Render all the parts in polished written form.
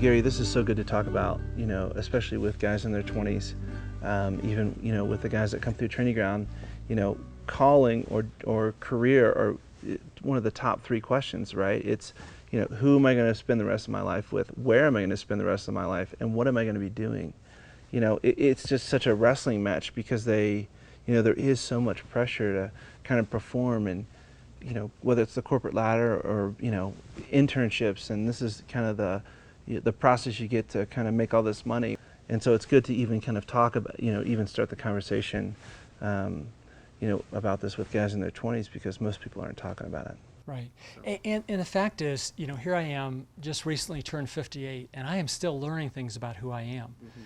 Gary, this is so good to talk about, especially with guys in their 20s, even, with the guys that come through training ground, calling or career are one of the top three questions, right? It's, who am I going to spend the rest of my life with? Where am I going to spend the rest of my life? And what am I going to be doing? It's just such a wrestling match because there is so much pressure to kind of perform and, whether it's the corporate ladder or, internships, and this is kind of the process you get to kind of make all this money. And so it's good to even kind of talk about, even start the conversation, about this with guys in their 20s because most people aren't talking about it. Right. So. And the fact is, here I am, just recently turned 58, and I am still learning things about who I am. Mm-hmm.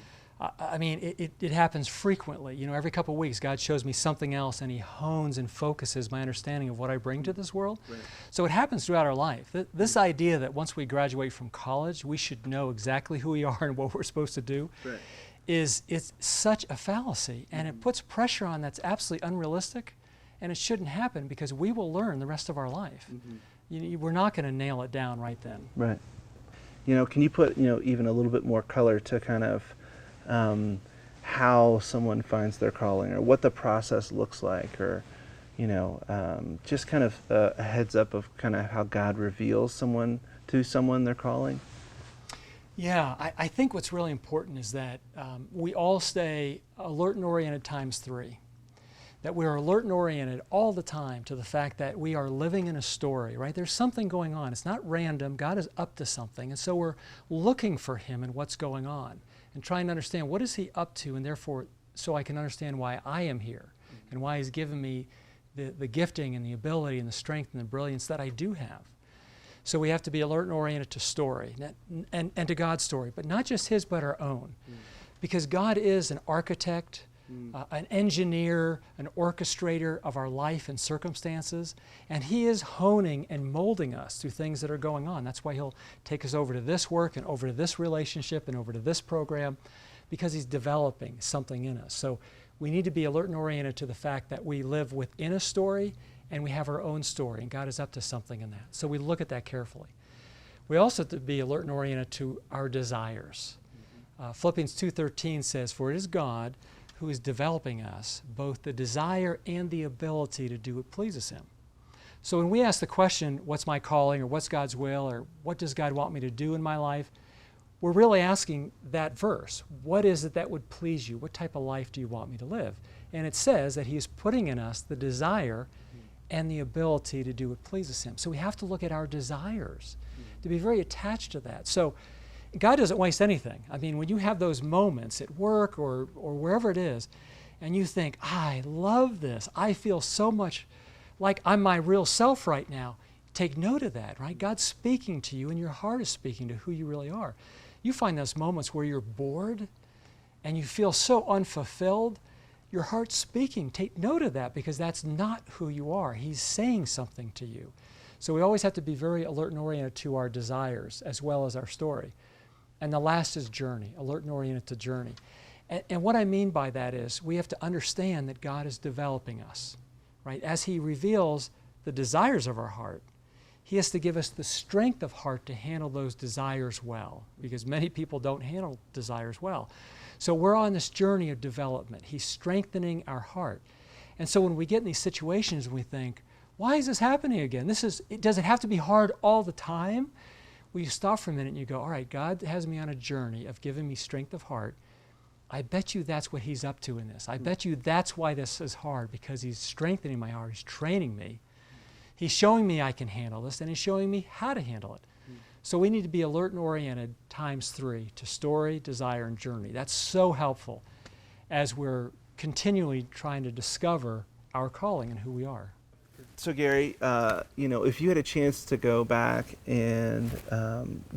I mean, it happens frequently. Every couple of weeks, God shows me something else, and He hones and focuses my understanding of what I bring to this world. Right. So it happens throughout our life. This idea that once we graduate from college, we should know exactly who we are and what we're supposed to do, right, it's such a fallacy, and it puts pressure on that's absolutely unrealistic, and it shouldn't happen because we will learn the rest of our life. Mm-hmm. We're not going to nail it down right then. Right. Can you put, even a little bit more color to kind of how someone finds their calling or what the process looks like, or just kind of a heads up of kind of how God reveals to someone their calling? Yeah, I think what's really important is that we all stay alert and oriented times 3. That we are alert and oriented all the time to the fact that we are living in a story, right? There's something going on. It's not random. God is up to something. And so we're looking for Him and what's going on and trying to understand what is He up to, and therefore so I can understand why I am here and why He's given me the gifting and the ability and the strength and the brilliance that I do have. So we have to be alert and oriented to story and to God's story, but not just His, but our own. Because God is an architect, an engineer, an orchestrator of our life and circumstances, and He is honing and molding us through things that are going on. That's why He'll take us over to this work and over to this relationship and over to this program, because He's developing something in us. So we need to be alert and oriented to the fact that we live within a story and we have our own story, and God is up to something in that. So we look at that carefully. We also have to be alert and oriented to our desires. Philippians 2:13 says, "For it is God who is developing us both the desire and the ability to do what pleases Him." So when we ask the question, what's my calling, or what's God's will, or what does God want me to do in my life, we're really asking that verse. What is it that would please you? What type of life do you want me to live? And it says that He is putting in us the desire and the ability to do what pleases Him. So we have to look at our desires, to be very attached to that. So God doesn't waste anything. I mean, when you have those moments at work or wherever it is, and you think, I love this, I feel so much like I'm my real self right now, take note of that, right? God's speaking to you, and your heart is speaking to who you really are. You find those moments where you're bored and you feel so unfulfilled, your heart's speaking. Take note of that, because that's not who you are. He's saying something to you. So we always have to be very alert and oriented to our desires as well as our story. And the last is journey, alert and oriented to journey. And what I mean by that is we have to understand that God is developing us, right? As He reveals the desires of our heart, He has to give us the strength of heart to handle those desires well, because many people don't handle desires well. So we're on this journey of development. He's strengthening our heart. And so when we get in these situations and we think, why is this happening again? Does it have to be hard all the time? Well, you stop for a minute and you go, all right, God has me on a journey of giving me strength of heart. I bet you that's what He's up to in this. I bet you that's why this is hard, because He's strengthening my heart. He's training me. He's showing me I can handle this, and He's showing me how to handle it. So we need to be alert and oriented times 3 to story, desire, and journey. That's so helpful as we're continually trying to discover our calling and who we are. So Gary, if you had a chance to go back and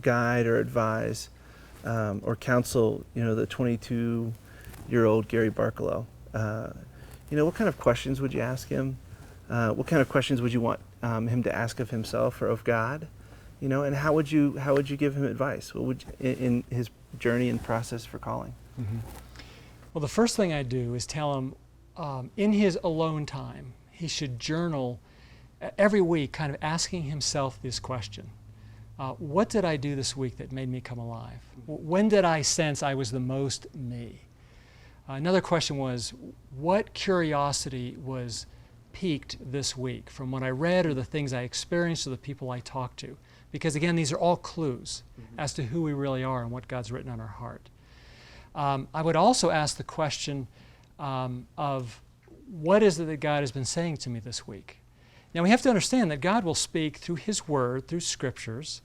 guide or advise or counsel, the 22-year-old Gary Barkalow, what kind of questions would you ask him? What kind of questions would you want him to ask of himself or of God? And how would you give him advice? What would in his journey and process for calling? Mm-hmm. Well, the first thing I do is tell him in his alone time, he should journal every week, kind of asking himself this question. What did I do this week that made me come alive? When did I sense I was the most me? Another question was, what curiosity was piqued this week from what I read or the things I experienced or the people I talked to? Because again, these are all clues as to who we really are and what God's written on our heart. I would also ask the question of what is it that God has been saying to me this week? Now we have to understand that God will speak through His Word, through Scriptures.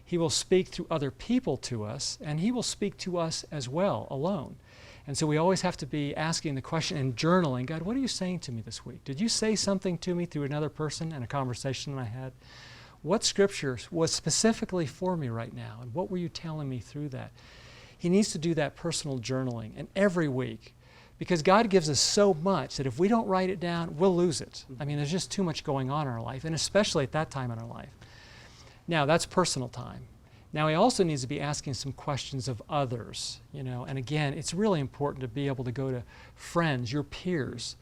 He will speak through other people to us, and He will speak to us as well, alone. And so we always have to be asking the question and journaling, God, what are you saying to me this week? Did you say something to me through another person in a conversation that I had? What Scripture was specifically for me right now, and what were you telling me through that? He needs to do that personal journaling, and every week. Because God gives us so much that if we don't write it down, we'll lose it. I mean, there's just too much going on in our life, and especially at that time in our life. Now, that's personal time. Now, he also needs to be asking some questions of others, and again, it's really important to be able to go to friends, your peers,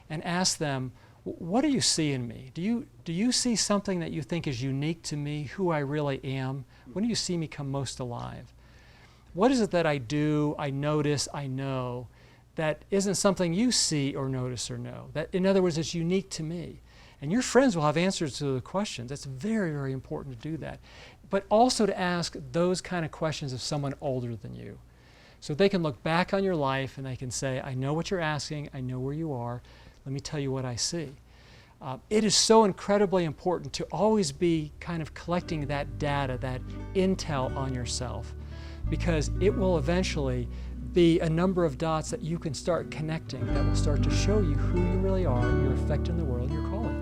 and ask them, what do you see in me? Do you see something that you think is unique to me, who I really am? When do you see me come most alive? What is it that I do, I notice, I know, that isn't something you see or notice or know? That, in other words, it's unique to me. And your friends will have answers to the questions. That's very, very important to do that. But also to ask those kind of questions of someone older than you. So they can look back on your life and they can say, I know what you're asking, I know where you are, let me tell you what I see. It is so incredibly important to always be kind of collecting that data, that intel on yourself, because it will eventually be a number of dots that you can start connecting that will start to show you who you really are, your effect in the world, your calling.